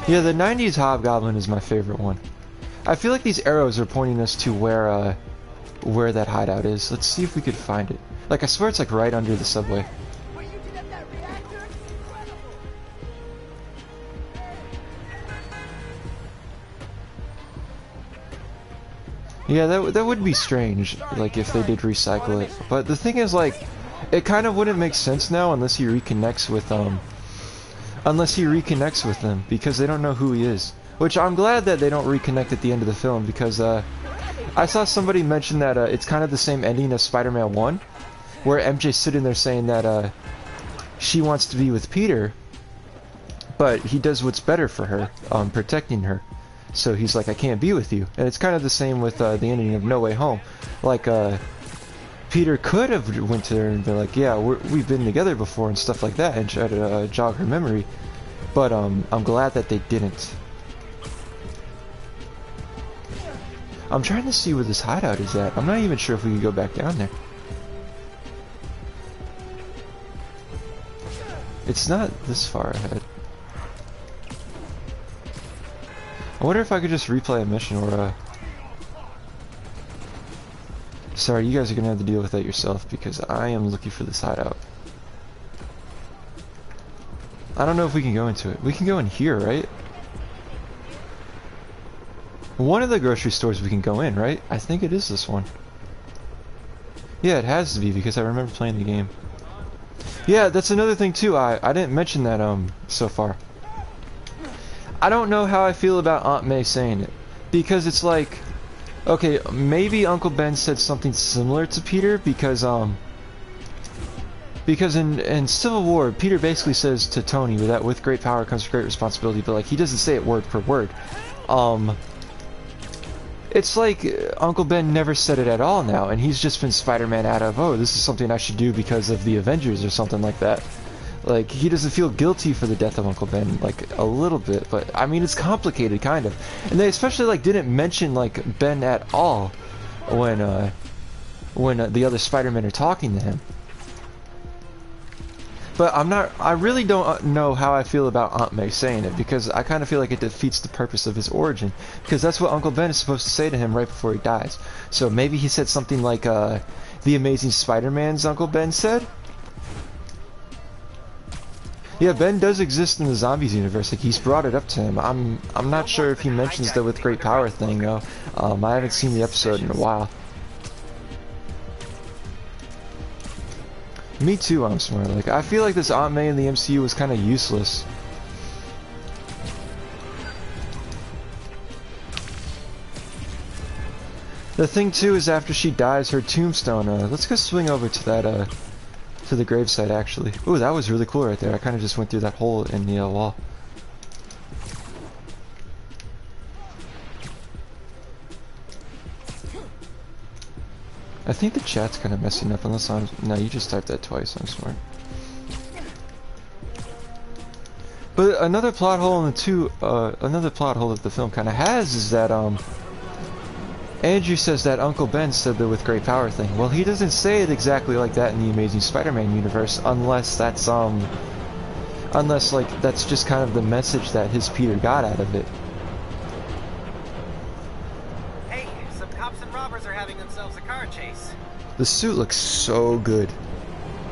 Speaker 3: Yeah, the 90s Hobgoblin is my favorite one. I feel like these arrows are pointing us to where that hideout is. Let's see if we could find it. Like, I swear it's like right under the subway.
Speaker 5: What you did at that reactor? Incredible.
Speaker 3: Yeah, that would be strange, like, if they did recycle it. But the thing is, like, it kind of wouldn't make sense now unless he reconnects with them, because they don't know who he is. Which I'm glad that they don't reconnect at the end of the film, because I saw somebody mention that it's kind of the same ending as Spider-Man 1, where MJ's sitting there saying that she wants to be with Peter, but he does what's better for her, protecting her. So he's like, I can't be with you. And it's kind of the same with the ending of No Way Home. Like, Peter could have went to her and been like, yeah, we've been together before and stuff like that, and try to jog her memory. But I'm glad that they didn't. I'm trying to see where this hideout is at. I'm not even sure if we can go back down there. It's not this far ahead. I wonder if I could just replay a mission or sorry, you guys are gonna have to deal with that yourself because I am looking for this hideout. I don't know if we can go into it. We can go in here, right? One of the grocery stores we can go in, right? I think it is this one. Yeah, it has to be because I remember playing the game. Yeah, that's another thing too. I didn't mention that so far. I don't know how I feel about Aunt May saying it, because it's like, okay, maybe Uncle Ben said something similar to Peter, because in Civil War, Peter basically says to Tony that with great power comes great responsibility, but like he doesn't say it word for word. It's like Uncle Ben never said it at all now, and he's just been Spider-Man out of, oh, this is something I should do because of the Avengers or something like that. Like, he doesn't feel guilty for the death of Uncle Ben, like, a little bit, but, I mean, it's complicated, kind of. And they especially, like, didn't mention, like, Ben at all when the other Spider-Men are talking to him. But I really don't know how I feel about Aunt May saying it, because I kind of feel like it defeats the purpose of his origin, because that's what Uncle Ben is supposed to say to him right before he dies. So maybe he said something like, the Amazing Spider-Man's Uncle Ben said? Yeah, Ben does exist in the Zombies universe. Like, he's brought it up to him. I'm not sure if he mentions the with great power thing though. I haven't seen the episode in a while. Me too, I'm smart. Like, I feel like this Aunt May in the MCU was kind of useless. The thing too is after she dies, her tombstone. Let's go swing over to that. To the gravesite, actually. Ooh, that was really cool right there. I kind of just went through that hole in the wall. I think the chat's kind of messing up unless I'm... No, you just typed that twice. I'm smart. But another plot hole in the another plot hole that the film kind of has is that, Andrew says that Uncle Ben said the with great power thing. Well, he doesn't say it exactly like that in the Amazing Spider-Man universe, unless that's, unless, like, that's just kind of the message that his Peter got out of it.
Speaker 4: Hey, some cops and robbers are having themselves a car chase.
Speaker 3: The suit looks so good.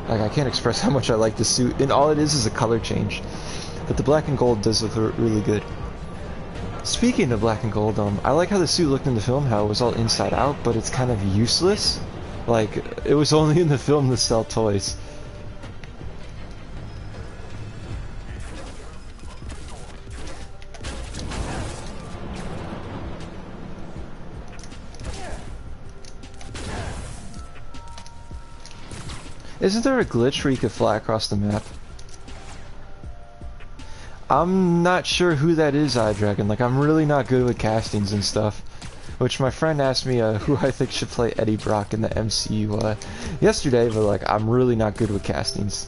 Speaker 3: Like, I can't express how much I like the suit, and all it is a color change. But the black and gold does look really good. Speaking of black and gold, I like how the suit looked in the film, how it was all inside out, but it's kind of useless. Like, it was only in the film to sell toys. Isn't there a glitch where you could fly across the map? I'm not sure who that is, iDragon. Like, I'm really not good with castings and stuff. Which my friend asked me who I think should play Eddie Brock in the MCU yesterday, but like, I'm really not good with castings.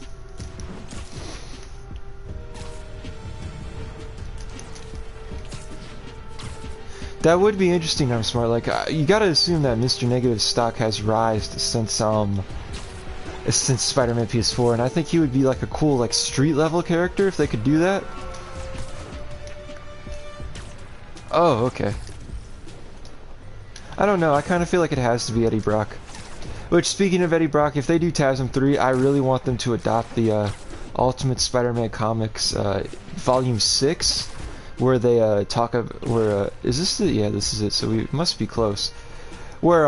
Speaker 3: That would be interesting, I'm smart. Like, you gotta assume that Mr. Negative's stock has rised since Spider-Man PS4, and I think he would be like a cool, like, street level character if they could do that. Oh, okay. I don't know, I kind of feel like it has to be Eddie Brock. Which, speaking of Eddie Brock, if they do TASM 3, I really want them to adopt the Ultimate Spider-Man Comics Volume 6, where they talk of where is this the, yeah, this is it, so we must be close. Where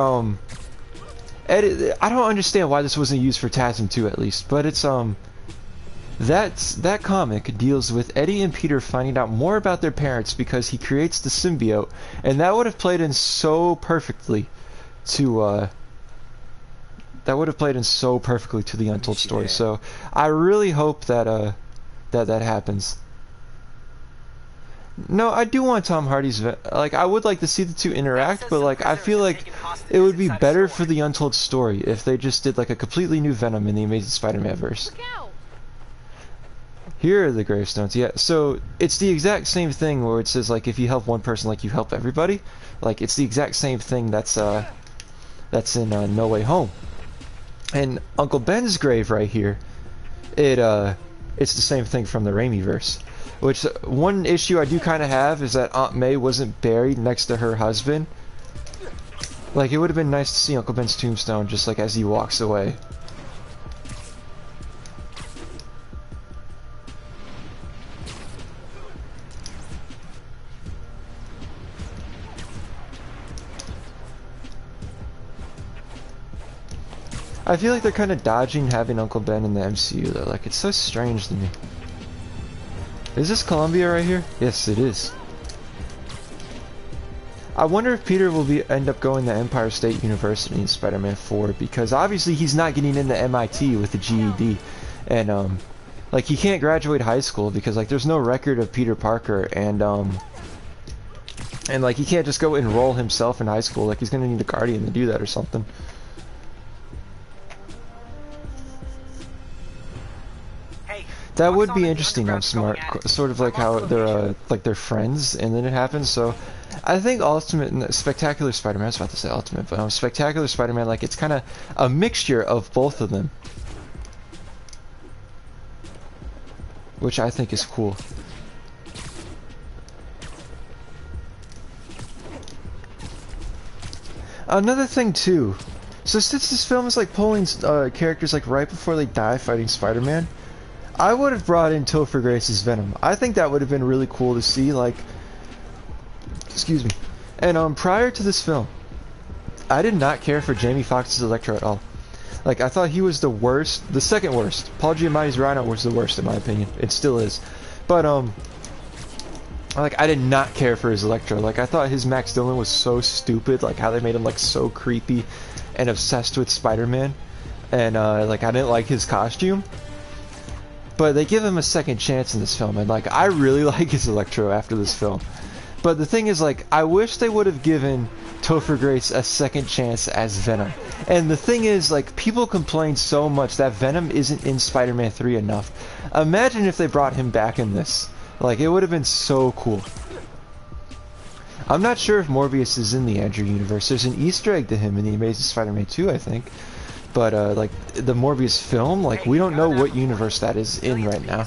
Speaker 3: Eddie, I don't understand why this wasn't used for TASM 2 at least, but it's that comic deals with Eddie and Peter finding out more about their parents because he creates the symbiote, and that would have played in so perfectly to the Untold story. So I really hope that that happens. No, I do want Tom Hardy's like I would like to see the two interact, but like I feel like it would be better for the Untold story if they just did like a completely new Venom in the Amazing Spider-Man verse. Here are the gravestones. Yeah, so it's the exact same thing where it says like if you help one person, like you help everybody. Like it's the exact same thing that's in No Way Home. And Uncle Ben's grave right here, it's the same thing from the Raimi verse. Which one issue I do kind of have is that Aunt May wasn't buried next to her husband. Like it would have been nice to see Uncle Ben's tombstone just like as he walks away. I feel like they're kind of dodging having Uncle Ben in the MCU though, like it's so strange to me. Is this Columbia right here? Yes, it is. I wonder if Peter will end up going to Empire State University in Spider-Man 4, because obviously he's not getting into MIT with a GED, and like he can't graduate high school because like there's no record of Peter Parker, and like he can't just go enroll himself in high school. Like he's gonna need a guardian to do that or something. That would be interesting on Smart, sort of like how they're friends, and then it happens. So, I think Spectacular Spider-Man. I was about to say Ultimate, but Spectacular Spider-Man, like it's kind of a mixture of both of them, which I think is cool. Another thing too. So since this film is like pulling characters like right before they die fighting Spider-Man, I would have brought in Topher Grace's Venom. I think that would have been really cool to see, like, excuse me. And prior to this film, I did not care for Jamie Foxx's Electro at all. Like I thought he was the worst, the second worst. Paul Giamatti's Rhino was the worst in my opinion. It still is. But like I did not care for his Electro. Like I thought his Max Dillon was so stupid, like how they made him like so creepy and obsessed with Spider-Man. And like I didn't like his costume. But they give him a second chance in this film, and like I really like his Electro after this film. But the thing is, like, I wish they would have given Topher Grace a second chance as Venom. And the thing is, like, people complain so much that Venom isn't in Spider-Man 3 enough. Imagine if they brought him back in this. Like, it would have been so cool. I'm not sure if Morbius is in the Andrew universe. There's an Easter egg to him in the Amazing Spider-Man 2, I think. But, like, the Morbius film, like, we don't know what universe that is in right now.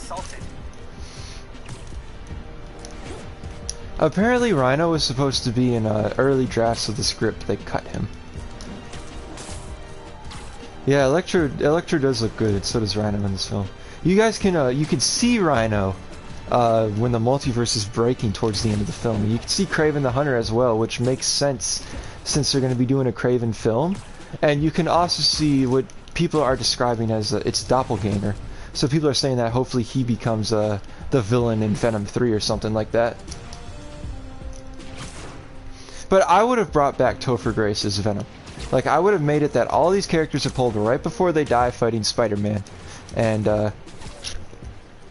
Speaker 3: Apparently Rhino was supposed to be in early drafts of the script. They cut him. Yeah, Electro does look good. So does Rhino in this film. You guys can, you can see Rhino when the multiverse is breaking towards the end of the film. And you can see Kraven the Hunter as well, which makes sense since they're going to be doing a Kraven film. And you can also see what people are describing as its doppelganger. So people are saying that hopefully he becomes the villain in Venom 3 or something like that. But I would have brought back Topher Grace as Venom. Like I would have made it that all these characters are pulled right before they die fighting Spider-Man, and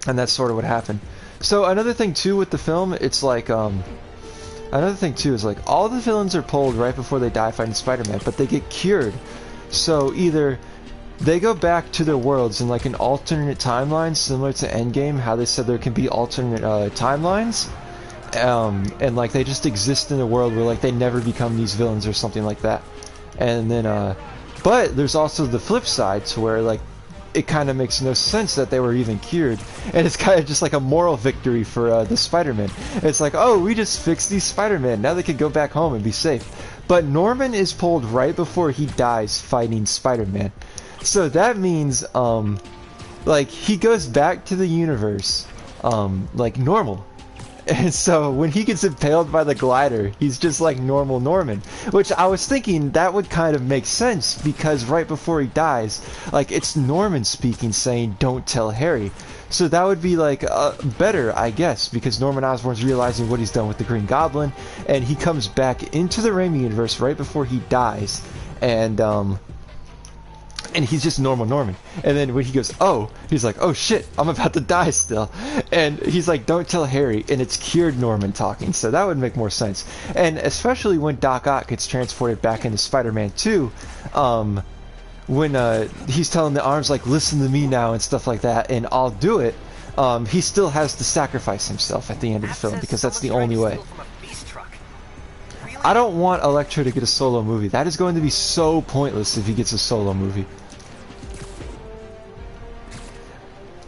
Speaker 3: that's sort of what happened. So another thing too with the film, it's like another thing too is like all the villains are pulled right before they die fighting Spider-Man, but they get cured. So either they go back to their worlds in like an alternate timeline, similar to Endgame, how they said there can be alternate timelines, and like they just exist in a world where like they never become these villains or something like that. And then but there's also the flip side to where like it kind of makes no sense that they were even cured, and it's kind of just like a moral victory for the Spider-Man. It's like, oh, we just fixed these Spider-Man, now they can go back home and be safe. But Norman is pulled right before he dies fighting Spider-Man, so that means like he goes back to the universe like normal. And so when he gets impaled by the glider, he's just like normal Norman. Which I was thinking that would kind of make sense, because right before he dies, like, it's Norman speaking saying, "Don't tell Harry." So that would be like better, I guess, because Norman Osborn's realizing what he's done with the Green Goblin, and he comes back into the Raimi universe right before he dies, and he's just normal Norman. And then when he goes, oh, he's like, oh shit, I'm about to die still. And he's like, don't tell Harry, and it's cured Norman talking, so that would make more sense. And especially when Doc Ock gets transported back into Spider-Man 2, when he's telling the arms, like, listen to me now and stuff like that, and I'll do it, he still has to sacrifice himself at the end of the film, because that's the only way. I don't want Electro to get a solo movie. That is going to be so pointless if he gets a solo movie.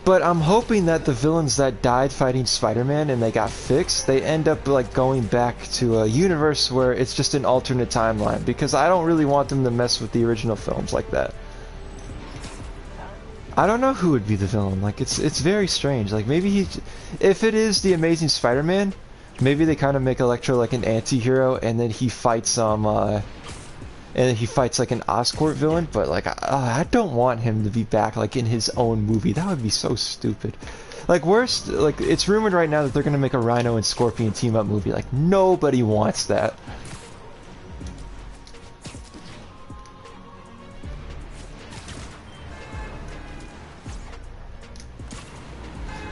Speaker 3: But I'm hoping that the villains that died fighting Spider-Man and they got fixed, they end up like going back to a universe where it's just an alternate timeline, because I don't really want them to mess with the original films like that. I don't know who would be the villain. Like, it's very strange. Like, maybe if it is the Amazing Spider-Man, maybe they kind of make Electro like an anti-hero, and then he fights like an Oscorp villain. But like, I don't want him to be back like in his own movie. That would be so stupid. Like, worst, like, it's rumored right now that they're gonna make a Rhino and Scorpion team up movie. Like, nobody wants that.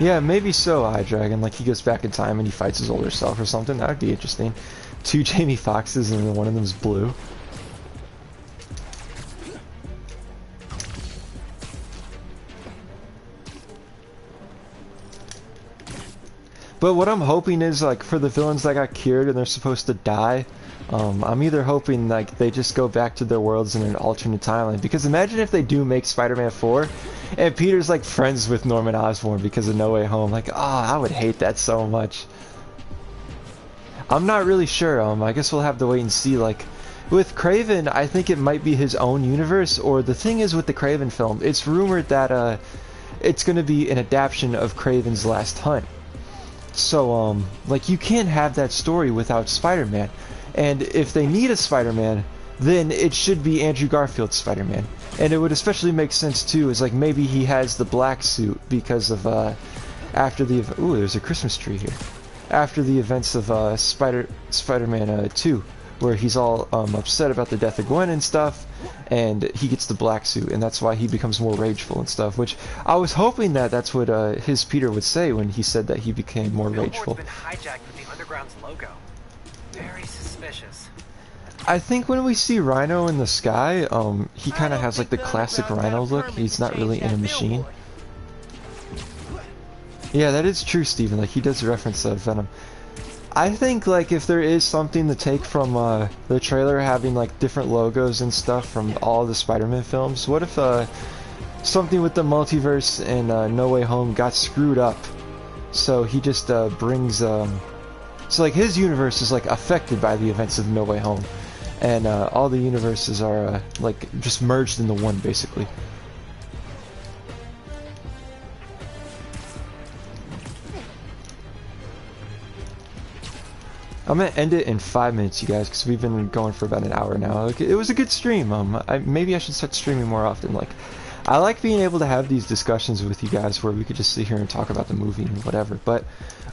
Speaker 3: Yeah, maybe so, iDragon. Like, he goes back in time and he fights his older self or something. That would be interesting. 2 Jamie Foxxes and one of them's blue. But what I'm hoping is, like, for the villains that got cured and they're supposed to die, I'm either hoping, like, they just go back to their worlds in an alternate timeline. Because imagine if they do make Spider-Man 4, and Peter's, like, friends with Norman Osborn because of No Way Home. Like, oh, I would hate that so much. I'm not really sure. I guess we'll have to wait and see. Like, with Kraven, I think it might be his own universe. Or the thing is with the Kraven film, it's rumored that it's going to be an adaptation of Kraven's Last Hunt. So, like, you can't have that story without Spider-Man. And if they need a Spider-Man, then it should be Andrew Garfield's Spider-Man. And it would especially make sense, too, is, like, maybe he has the black suit because of, after the... Ooh, there's a Christmas tree here. After the events of, Spider-Man 2, where he's all, upset about the death of Gwen and stuff, and he gets the black suit, and that's why he becomes more rageful and stuff, which I was hoping that that's what, his Peter would say when he said that he became more rageful.
Speaker 4: Been hijacked with the Underground's logo. Very suspicious.
Speaker 3: I think when we see Rhino in the sky, he kind of has like the classic Rhino look. He's not really in a machine. Yeah, that is true, Steven. Like, he does reference Venom. I think, like, if there is something to take from the trailer having like different logos and stuff from all the Spider-Man films, what if something with the multiverse and No Way Home got screwed up? So he just brings so like his universe is like affected by the events of No Way Home, and all the universes are like just merged into one, basically. I'm gonna end it in 5 minutes, you guys, because we've been going for about an hour now. Like, it was a good stream. Maybe I should start streaming more often. Like, I like being able to have these discussions with you guys where we could just sit here and talk about the movie and whatever. But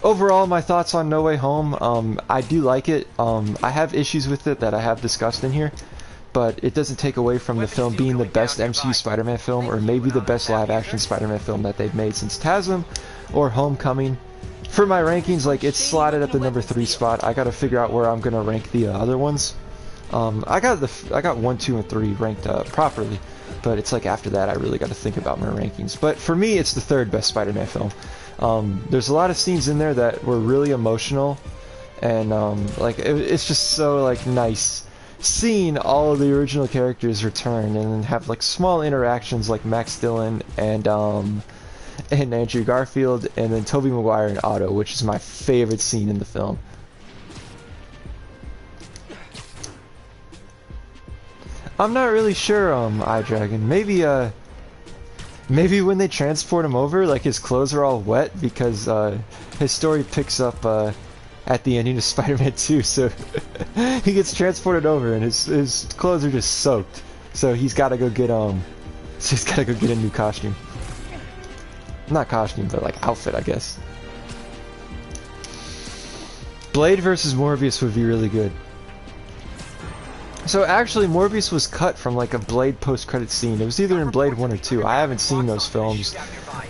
Speaker 3: overall, my thoughts on No Way Home, I do like it. I have issues with it that I have discussed in here, but it doesn't take away from the film being the best MCU Spider-Man film, or maybe the best live-action Spider-Man film that they've made since TASM or Homecoming. For my rankings, like, it's slotted at the number 3 spot. I gotta figure out where I'm gonna rank the other ones. I got 1, 2, and 3 ranked properly, but it's like after that I really got to think about my rankings. But for me, it's the 3rd best Spider-Man film. There's a lot of scenes in there that were really emotional, and like it's just so like nice seeing all of the original characters return and then have like small interactions like Max Dillon and Andrew Garfield and then Tobey Maguire and Otto, which is my favorite scene in the film. I'm not really sure, iDragon. Maybe when they transport him over, like his clothes are all wet because his story picks up at the ending of Spider-Man 2, so he gets transported over and his clothes are just soaked. So he's got to go get a new costume. Not costume, but like outfit, I guess. Blade versus Morbius would be really good. So actually, Morbius was cut from like a Blade post-credit scene. It was either in Blade 1 or 2. I haven't seen those films.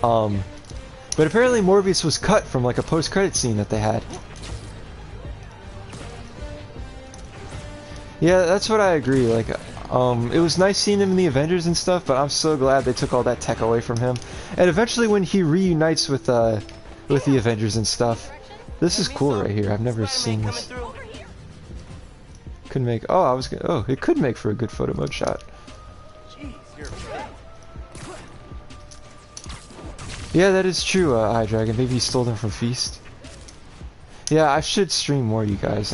Speaker 3: But apparently Morbius was cut from like a post-credit scene that they had. Yeah, that's what I agree. Like, it was nice seeing him in the Avengers and stuff, but I'm so glad they took all that tech away from him. And eventually, when he reunites with the Avengers and stuff, this is cool right here. I've never seen this. Could make. Oh, it could make for a good photo mode shot. Yeah, that is true, iDragon. Maybe he stole them from Feast. Yeah, I should stream more, you guys.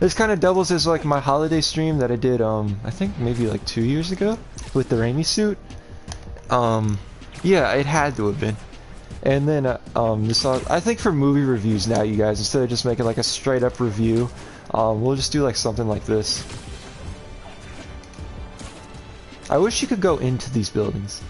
Speaker 3: This kind of doubles as like my holiday stream that I did, I think maybe like 2 years ago with the Raimi suit. Yeah, it had to have been. And then, I think for movie reviews now, you guys, instead of just making like a straight up review, we'll just do like something like this. I wish you could go into these buildings.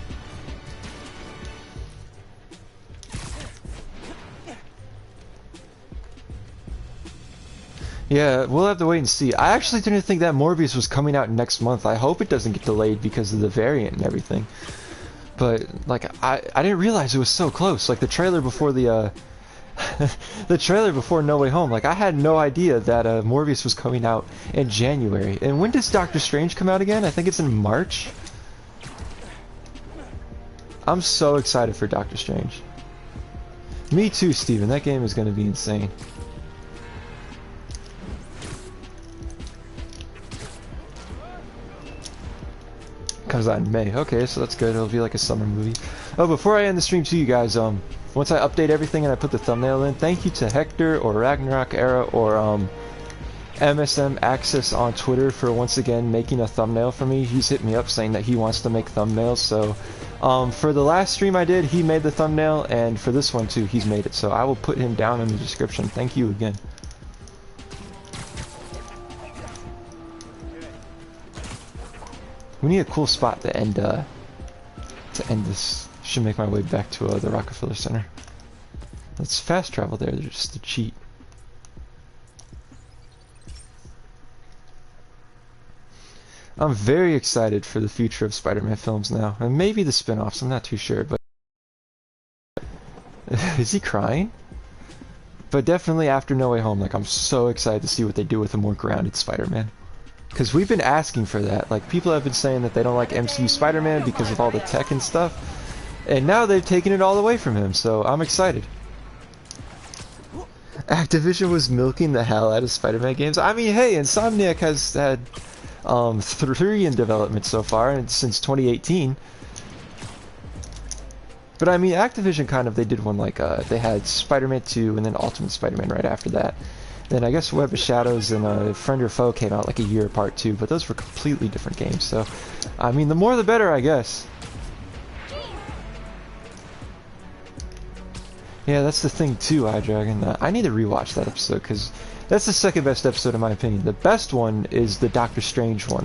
Speaker 3: Yeah, we'll have to wait and see. I actually didn't think that Morbius was coming out next month. I hope it doesn't get delayed because of the variant and everything. But like, I didn't realize it was so close. Like the trailer before the trailer before No Way Home. Like I had no idea that Morbius was coming out in January. And when does Doctor Strange come out again? I think it's in March. I'm so excited for Doctor Strange. Me too, Steven. That game is going to be insane. Comes out in May. Okay, so that's good. It'll be like a summer movie. Oh, before I end the stream too, you guys, once I update everything and I put the thumbnail in, thank you to Hector or Ragnarok Era or MSM Access on Twitter for once again making a thumbnail for me. He's hit me up saying that he wants to make thumbnails, so for the last stream I did, he made the thumbnail, and for this one too, he's made it, so I will put him down in the description. Thank you again. We need a cool spot to end this. Should make my way back to the Rockefeller Center. Let's fast travel there just to cheat. I'm very excited for the future of Spider-Man films now, and maybe the spin-offs. I'm not too sure, but is he crying? But definitely after No Way Home, like I'm so excited to see what they do with a more grounded Spider-Man. Because we've been asking for that. Like, people have been saying that they don't like MCU Spider-Man because of all the tech and stuff. And now they've taken it all away from him, so I'm excited. Activision was milking the hell out of Spider-Man games. I mean, hey, Insomniac has had 3 in development so far, and since 2018. But I mean, Activision kind of, they did one like, they had Spider-Man 2 and then Ultimate Spider-Man right after that. Then I guess Web of Shadows and Friend or Foe came out like a year apart too, but those were completely different games, so I mean the more the better, I guess. Yeah, that's the thing too, iDragon. I need to rewatch that episode because that's the second best episode in my opinion. The best one is the Doctor Strange one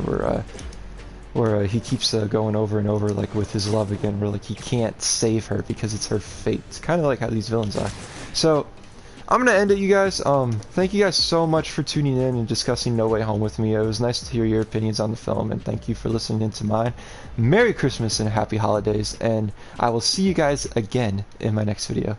Speaker 3: where he keeps going over and over like with his love again, where like he can't save her because it's her fate. It's kind of like how these villains are. So I'm gonna end it, you guys. Thank you guys so much for tuning in and discussing No Way Home with me. It was nice to hear your opinions on the film, and thank you for listening in to mine. Merry Christmas and Happy Holidays, and I will see you guys again in my next video.